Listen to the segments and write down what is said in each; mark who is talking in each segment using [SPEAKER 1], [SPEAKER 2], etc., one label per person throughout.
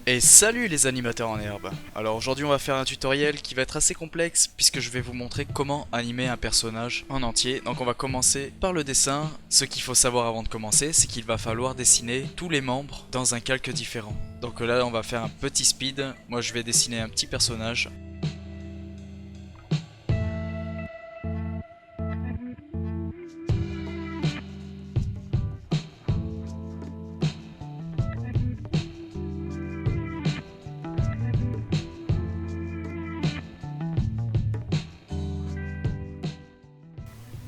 [SPEAKER 1] Et salut les animateurs en herbe. Alors aujourd'hui on va faire un tutoriel qui va être assez complexe puisque je vais vous montrer comment animer un personnage en entier. Donc on va commencer par le dessin. Ce qu'il faut savoir avant de commencer, c'est qu'il va falloir dessiner tous les membres dans un calque différent. Donc là on va faire un petit speed. Moi je vais dessiner un petit personnage.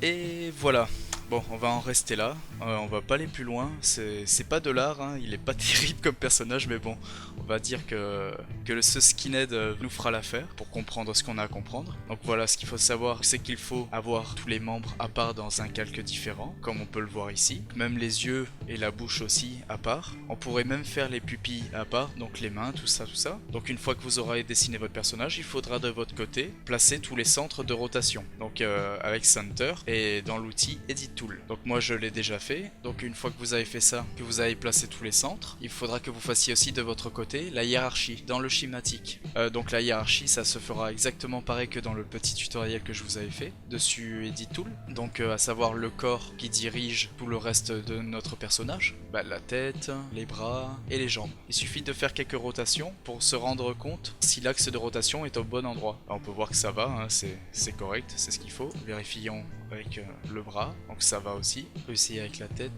[SPEAKER 1] Et voilà. Bon, on va en rester là. On va pas aller plus loin. C'est pas de l'art, hein. Il est pas terrible comme personnage, mais bon, on va dire que ce skinhead nous fera l'affaire pour comprendre ce qu'on a à comprendre. Donc voilà, ce qu'il faut savoir, c'est qu'il faut avoir tous les membres à part dans un calque différent, comme on peut le voir ici. Même les yeux et la bouche aussi à part. On pourrait même faire les pupilles à part, donc les mains, tout ça, tout ça. Donc une fois que vous aurez dessiné votre personnage, il faudra de votre côté placer tous les centres de rotation. Donc avec Center et dans l'outil Edit Tool. Donc moi je l'ai déjà fait. Donc une fois que vous avez fait ça, que vous avez placé tous les centres, il faudra que vous fassiez aussi de votre côté la hiérarchie dans le schématique. Donc la hiérarchie, ça se fera exactement pareil que dans le petit tutoriel que je vous avais fait dessus Edit Tool. Donc à savoir le corps qui dirige tout le reste de notre personnage, la tête, les bras et les jambes. Il suffit de faire quelques rotations pour se rendre compte si l'axe de rotation est au bon endroit. Alors, on peut voir que ça va, hein, c'est correct, c'est ce qu'il faut. Vérifions avec le bras, donc ça va aussi. On peut essayer avec la tête.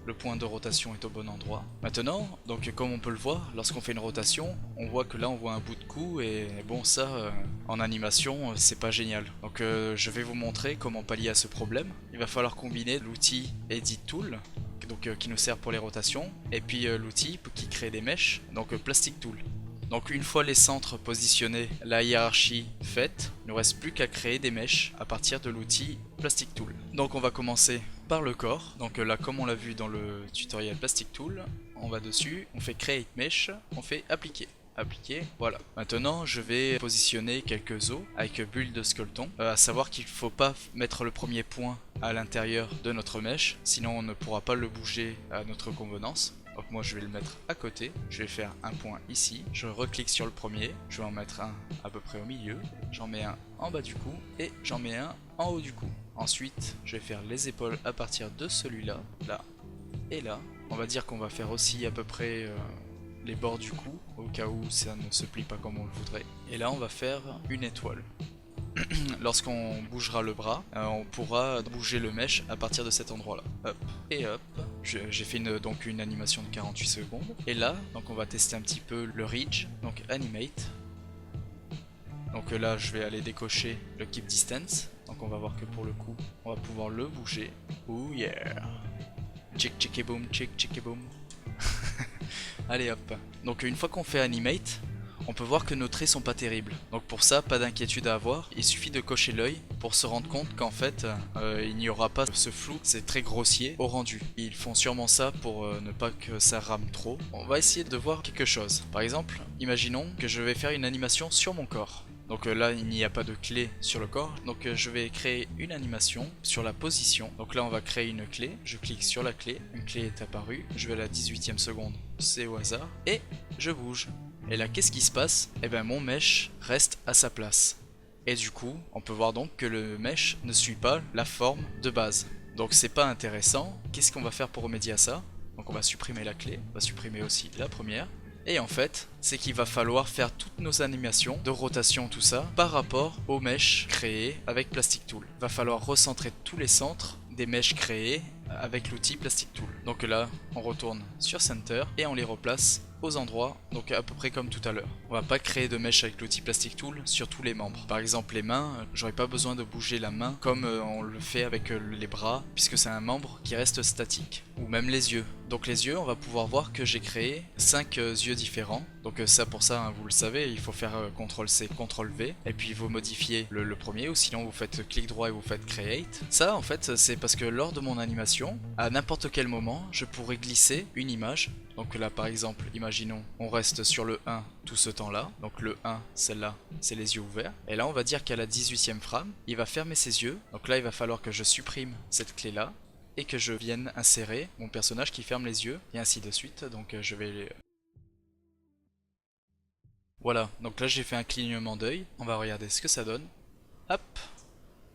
[SPEAKER 1] Le point de rotation est au bon endroit. Maintenant, donc comme on peut le voir, lorsqu'on fait une rotation, on voit que là on voit un bout de cou et bon ça en animation c'est pas génial. Donc je vais vous montrer comment pallier à ce problème. Il va falloir combiner l'outil Edit Tool, donc qui nous sert pour les rotations, et puis l'outil qui crée des mèches, donc Plastic Tool. Donc une fois les centres positionnés, la hiérarchie faite, il ne nous reste plus qu'à créer des mèches à partir de l'outil Plastic Tool. Donc on va commencer par le corps. Donc là comme on l'a vu dans le tutoriel Plastic Tool, on va dessus, on fait Create Mesh, on fait Appliquer. Appliquer, voilà. Maintenant je vais positionner quelques os avec bulle de skeleton. À savoir qu'il ne faut pas mettre le premier point à l'intérieur de notre mèche, sinon on ne pourra pas le bouger à notre convenance. Donc moi je vais le mettre à côté, je vais faire un point ici, je reclique sur le premier, je vais en mettre un à peu près au milieu, j'en mets un en bas du cou et j'en mets un en haut du cou. Ensuite je vais faire les épaules à partir de celui-là, là et là. On va dire qu'on va faire aussi à peu près les bords du cou, au cas où ça ne se plie pas comme on le voudrait. Et là on va faire une étoile. Lorsqu'on bougera le bras, on pourra bouger le mesh à partir de cet endroit là. Hop et hop. J'ai fait donc une animation de 48 secondes. Et là, donc on va tester un petit peu le Ridge, donc Animate. Donc là je vais aller décocher le Keep Distance. Donc on va voir que pour le coup, on va pouvoir le bouger. Oh yeah. Chick chick boom, chick chick boom. Allez hop. Donc une fois qu'on fait Animate, on peut voir que nos traits sont pas terribles. Donc pour ça, pas d'inquiétude à avoir. Il suffit de cocher l'œil pour se rendre compte qu'en fait, il n'y aura pas ce flou. C'est très grossier au rendu. Ils font sûrement ça pour ne pas que ça rame trop. On va essayer de voir quelque chose. Par exemple, imaginons que je vais faire une animation sur mon corps. Donc là il n'y a pas de clé sur le corps, donc je vais créer une animation sur la position. Donc là on va créer une clé, je clique sur la clé, une clé est apparue, je vais à la 18e seconde, c'est au hasard, et je bouge. Et là qu'est-ce qui se passe? Eh bien mon mesh reste à sa place. Et du coup on peut voir donc que le mesh ne suit pas la forme de base. Donc c'est pas intéressant. Qu'est-ce qu'on va faire pour remédier à ça? Donc on va supprimer la clé, on va supprimer aussi la première. Et en fait, c'est qu'il va falloir faire toutes nos animations de rotation, tout ça, par rapport aux mèches créées avec Plastic Tool. Il va falloir recentrer tous les centres des mèches créées avec l'outil Plastic Tool. Donc là, on retourne sur Center et on les replace aux endroits, donc à peu près comme tout à l'heure. On va pas créer de mèche avec l'outil Plastic Tool sur tous les membres. Par exemple les mains, j'aurais pas besoin de bouger la main comme on le fait avec les bras, puisque c'est un membre qui reste statique. Ou même les yeux. Donc les yeux, on va pouvoir voir que j'ai créé 5 yeux différents. Donc ça pour ça, hein, vous le savez, il faut faire CTRL-C, CTRL-V, et puis vous modifiez le premier, ou sinon vous faites clic droit et vous faites Create. Ça en fait, c'est parce que lors de mon animation, à n'importe quel moment, je pourrais glisser une image. Donc là par exemple, imaginons, on reste sur le 1 tout ce temps là, donc le 1, celle-là, c'est les yeux ouverts, et là on va dire qu'à la 18e frame, il va fermer ses yeux, donc là il va falloir que je supprime cette clé là, et que je vienne insérer mon personnage qui ferme les yeux, et ainsi de suite, donc je vais Voilà, donc là j'ai fait un clignement d'œil. On va regarder ce que ça donne. Hop.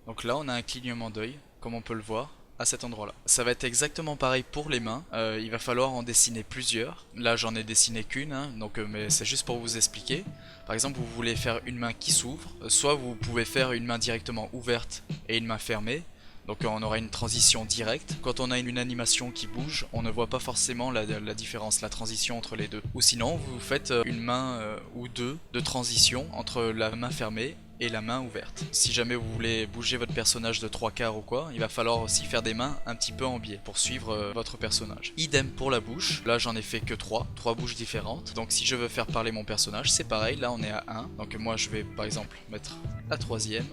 [SPEAKER 1] Donc là on a un clignement d'œil, comme on peut le voir, à cet endroit-là. Ça va être exactement pareil pour les mains. Il va falloir en dessiner plusieurs. Là j'en ai dessiné qu'une, hein, donc mais c'est juste pour vous expliquer. Par exemple, vous voulez faire une main qui s'ouvre, soit vous pouvez faire une main directement ouverte et une main fermée. Donc on aura une transition directe. Quand on a une animation qui bouge, on ne voit pas forcément la différence, la transition entre les deux. Ou sinon, vous faites une main ou deux de transition entre la main fermée et la main ouverte. Si jamais vous voulez bouger votre personnage de 3/4 ou quoi, il va falloir aussi faire des mains un petit peu en biais pour suivre votre personnage. Idem pour la bouche, là j'en ai fait que 3 bouches différentes. Donc si je veux faire parler mon personnage, c'est pareil, là on est à 1. Donc moi je vais par exemple mettre la troisième.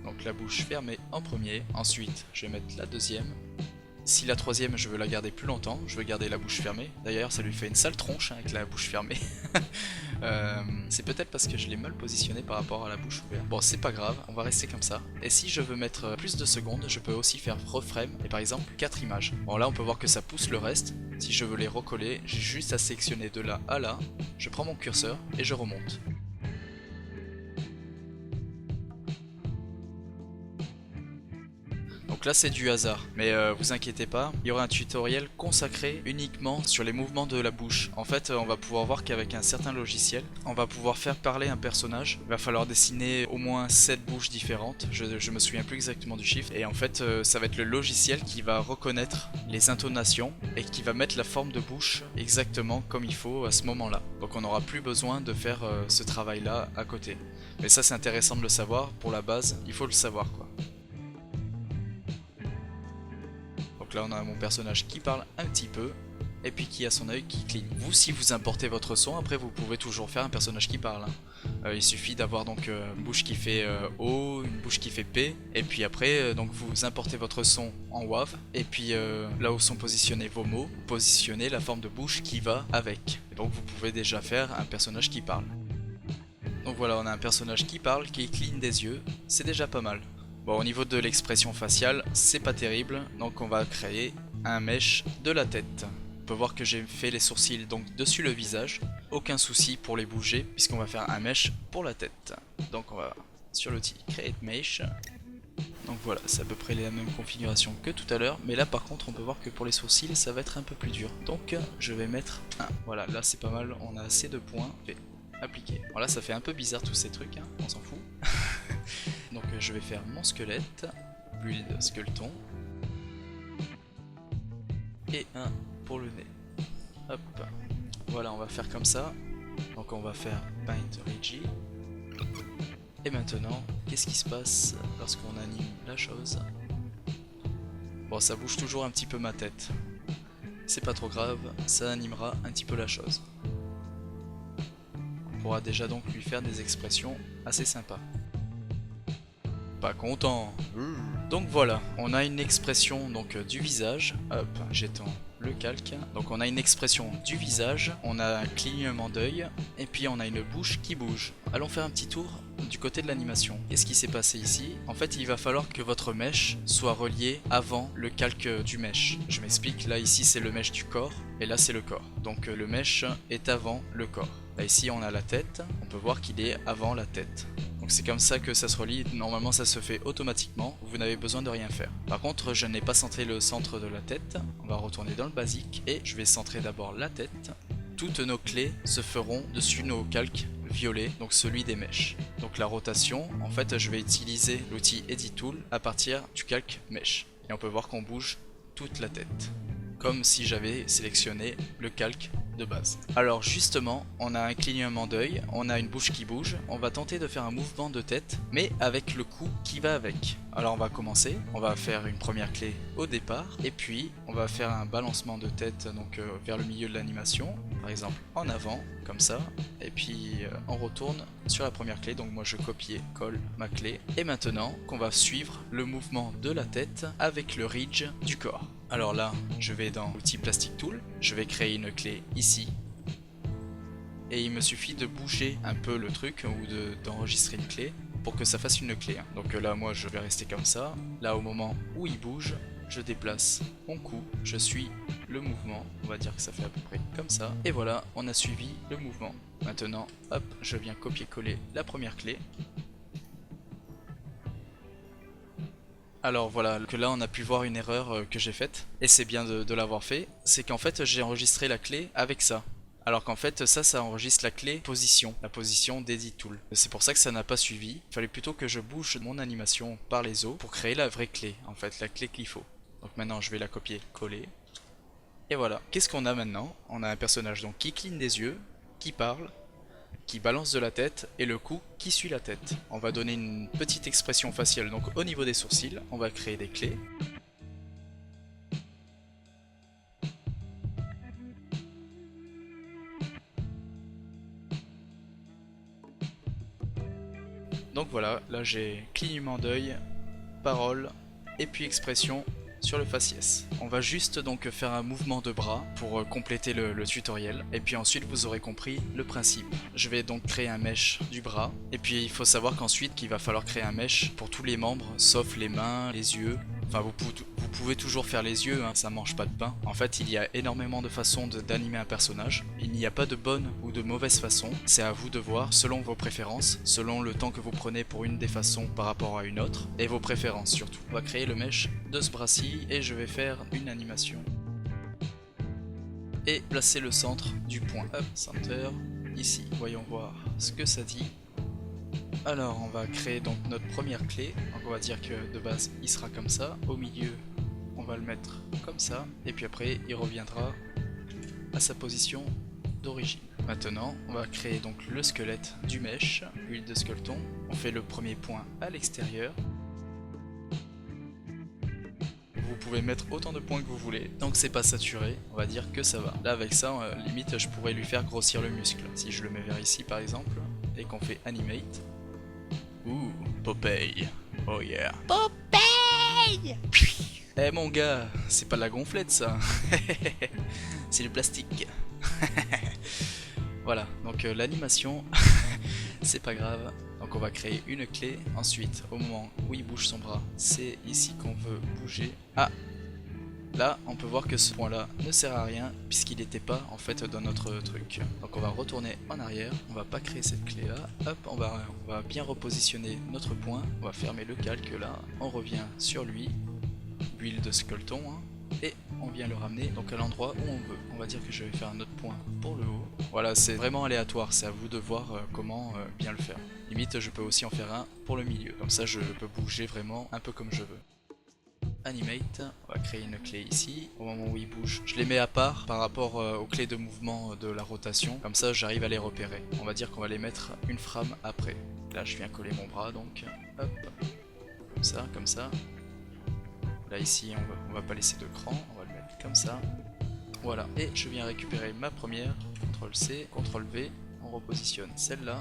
[SPEAKER 1] Donc la bouche fermée en premier, ensuite je vais mettre la deuxième. Si la troisième je veux la garder plus longtemps, je veux garder la bouche fermée. D'ailleurs ça lui fait une sale tronche avec la bouche fermée. C'est peut-être parce que je l'ai mal positionné par rapport à la bouche ouverte. Bon c'est pas grave, on va rester comme ça. Et si je veux mettre plus de secondes, je peux aussi faire reframe et par exemple 4 images. Bon là on peut voir que ça pousse le reste. Si je veux les recoller, j'ai juste à sélectionner de là à là. Je prends mon curseur et je remonte. Donc là c'est du hasard, mais vous inquiétez pas, il y aura un tutoriel consacré uniquement sur les mouvements de la bouche. En fait on va pouvoir voir qu'avec un certain logiciel, on va pouvoir faire parler un personnage. Il va falloir dessiner au moins 7 bouches différentes, je me souviens plus exactement du chiffre. Et en fait ça va être le logiciel qui va reconnaître les intonations et qui va mettre la forme de bouche exactement comme il faut à ce moment là. Donc on n'aura plus besoin de faire ce travail là à côté. Mais ça c'est intéressant de le savoir, pour la base il faut le savoir quoi. Donc là on a mon personnage qui parle un petit peu et puis qui a son œil qui cligne. Vous si vous importez votre son, après vous pouvez toujours faire un personnage qui parle. Il suffit d'avoir donc une bouche qui fait O, une bouche qui fait P, et puis après donc vous importez votre son en WAV, et puis là où sont positionnés vos mots, vous positionnez la forme de bouche qui va avec. Et donc vous pouvez déjà faire un personnage qui parle. Donc voilà, on a un personnage qui parle, qui cligne des yeux, c'est déjà pas mal. Bon, au niveau de l'expression faciale, c'est pas terrible, donc on va créer un mesh de la tête. On peut voir que j'ai fait les sourcils donc dessus le visage, aucun souci pour les bouger puisqu'on va faire un mesh pour la tête. Donc on va sur l'outil Create Mesh. Donc voilà, c'est à peu près la même configuration que tout à l'heure, mais là par contre on peut voir que pour les sourcils ça va être un peu plus dur. Donc je vais mettre un. Voilà, là c'est pas mal, on a assez de points. Appliquer. Voilà, ça fait un peu bizarre tous ces trucs, hein, on s'en fout. Donc je vais faire mon squelette, build skeleton, et un pour le nez. Hop, voilà, on va faire comme ça. Donc on va faire paint Regi. Et maintenant, qu'est-ce qui se passe lorsqu'on anime la chose? Bon, ça bouge toujours un petit peu ma tête. C'est pas trop grave, ça animera un petit peu la chose. On pourra déjà donc lui faire des expressions assez sympas. Pas content. Donc voilà, on a une expression donc du visage. Hop, j'étends le calque. Donc on a une expression du visage, on a un clignement d'œil, et puis on a une bouche qui bouge. Allons faire un petit tour du côté de l'animation. Qu'est-ce qui s'est passé ici? En fait, il va falloir que votre mesh soit relié avant le calque du mesh. Je m'explique, là ici c'est le mesh du corps, et là c'est le corps. Donc le mesh est avant le corps. Là ici on a la tête, on peut voir qu'il est avant la tête. Donc c'est comme ça que ça se relie, normalement ça se fait automatiquement, vous n'avez besoin de rien faire. Par contre je n'ai pas centré le centre de la tête, on va retourner dans le basique et je vais centrer d'abord la tête. Toutes nos clés se feront dessus nos calques violets, donc celui des mèches. Donc la rotation, en fait je vais utiliser l'outil Edit Tool à partir du calque mèche. Et on peut voir qu'on bouge toute la tête, comme si j'avais sélectionné le calque de base. Alors justement, on a un clignement d'œil, on a une bouche qui bouge, on va tenter de faire un mouvement de tête, mais avec le cou qui va avec. Alors on va commencer, on va faire une première clé au départ, et puis on va faire un balancement de tête donc vers le milieu de l'animation, par exemple en avant, comme ça, et puis on retourne sur la première clé, donc moi je copie, colle ma clé, et maintenant qu'on va suivre le mouvement de la tête avec le ridge du corps. Alors là, je vais dans l'outil Plastic Tool, je vais créer une clé ici, et il me suffit de bouger un peu le truc ou d'enregistrer une clé pour que ça fasse une clé. Donc là, moi, je vais rester comme ça. Là, au moment où il bouge, je déplace mon cou, je suis le mouvement, on va dire que ça fait à peu près comme ça, et voilà, on a suivi le mouvement. Maintenant, hop, je viens copier-coller la première clé. Alors voilà, que là on a pu voir une erreur que j'ai faite, et c'est bien de l'avoir fait, c'est qu'en fait j'ai enregistré la clé avec ça. Alors qu'en fait ça enregistre la clé position, la position d'Edit Tool. C'est pour ça que ça n'a pas suivi, il fallait plutôt que je bouge mon animation par les os pour créer la vraie clé, en fait, la clé qu'il faut. Donc maintenant je vais la copier, coller, et voilà. Qu'est-ce qu'on a maintenant? On a un personnage donc qui cligne des yeux, qui parle, qui balance de la tête et le cou qui suit la tête. On va donner une petite expression faciale donc au niveau des sourcils, on va créer des clés. Donc voilà, là j'ai clignement d'œil, parole et puis expression sur le faciès. On va juste donc faire un mouvement de bras pour compléter le tutoriel et puis ensuite vous aurez compris le principe. Je vais donc créer un mesh du bras et puis il faut savoir qu'ensuite qu'il va falloir créer un mesh pour tous les membres sauf les mains, les yeux. Enfin vous pouvez toujours faire les yeux, hein, ça mange pas de pain. En fait il y a énormément de façons d'animer un personnage. Il n'y a pas de bonne ou de mauvaise façon. C'est à vous de voir selon vos préférences, selon le temps que vous prenez pour une des façons par rapport à une autre. Et vos préférences surtout. On va créer le mesh de ce bras-ci et je vais faire une animation. Et placer le centre du point. Hop, center, ici. Voyons voir ce que ça dit. Alors on va créer donc notre première clé, donc on va dire que de base il sera comme ça, au milieu on va le mettre comme ça, et puis après il reviendra à sa position d'origine. Maintenant on va créer donc le squelette du mesh, huile de skeleton, on fait le premier point à l'extérieur. Vous pouvez mettre autant de points que vous voulez, tant que c'est pas saturé, on va dire que ça va. Là avec ça, limite je pourrais lui faire grossir le muscle, si je le mets vers ici par exemple, et qu'on fait animate. Ouh, Popeye. Oh yeah.
[SPEAKER 2] Popeye!
[SPEAKER 1] Eh mon gars, c'est pas de la gonflette ça. C'est du plastique. Voilà, donc l'animation, c'est pas grave. Donc on va créer une clé. Ensuite, au moment où il bouge son bras, c'est ici qu'on veut bouger. Ah! Là, on peut voir que ce point-là ne sert à rien puisqu'il n'était pas en fait dans notre truc. Donc on va retourner en arrière, on va pas créer cette clé-là. Hop, on va bien repositionner notre point. On va fermer le calque là. On revient sur lui, huile de skeleton, hein, et on vient le ramener donc à l'endroit où on veut. On va dire que je vais faire un autre point pour le haut. Voilà, c'est vraiment aléatoire. C'est à vous de voir comment bien le faire. Limite, je peux aussi en faire un pour le milieu. Comme ça, je peux bouger vraiment un peu comme je veux. Animate, on va créer une clé ici, au moment où il bouge, je les mets à part par rapport aux clés de mouvement de la rotation, comme ça j'arrive à les repérer. On va dire qu'on va les mettre une frame après. Là je viens coller mon bras donc, hop, comme ça. Là ici on va pas laisser de cran, on va le mettre comme ça. Voilà, et je viens récupérer ma première, CTRL C, CTRL V, on repositionne celle-là.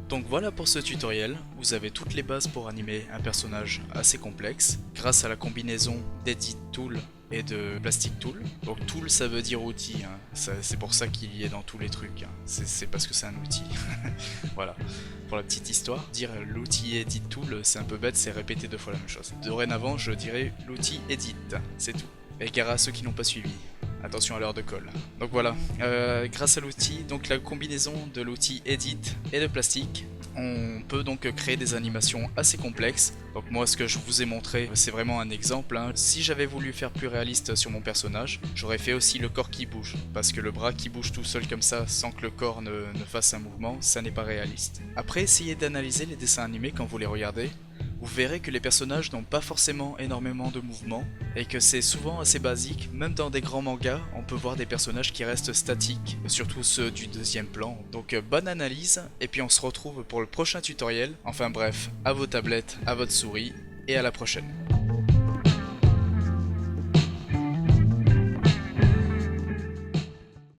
[SPEAKER 1] Donc voilà pour ce tutoriel, vous avez toutes les bases pour animer un personnage assez complexe grâce à la combinaison d'Edit Tool et de Plastic Tool. Donc Tool ça veut dire outil, hein. C'est pour ça qu'il y est dans tous les trucs, hein. C'est parce que c'est un outil. Voilà, pour la petite histoire, dire l'outil Edit Tool c'est un peu bête, c'est répéter deux fois la même chose. Dorénavant je dirais l'outil Edit, c'est tout. Et gare à ceux qui n'ont pas suivi. Attention à l'heure de colle. Donc voilà, grâce à l'outil, donc la combinaison de l'outil Edit et de Plastic, on peut donc créer des animations assez complexes. Donc moi ce que je vous ai montré c'est vraiment un exemple, hein. Si j'avais voulu faire plus réaliste sur mon personnage, j'aurais fait aussi le corps qui bouge. Parce que le bras qui bouge tout seul comme ça sans que le corps ne fasse un mouvement, ça n'est pas réaliste. Après essayez d'analyser les dessins animés quand vous les regardez. Vous verrez que les personnages n'ont pas forcément énormément de mouvements et que c'est souvent assez basique. Même dans des grands mangas, on peut voir des personnages qui restent statiques, surtout ceux du deuxième plan. Donc bonne analyse et puis on se retrouve pour le prochain tutoriel. Enfin bref, à vos tablettes, à votre souris et à la prochaine.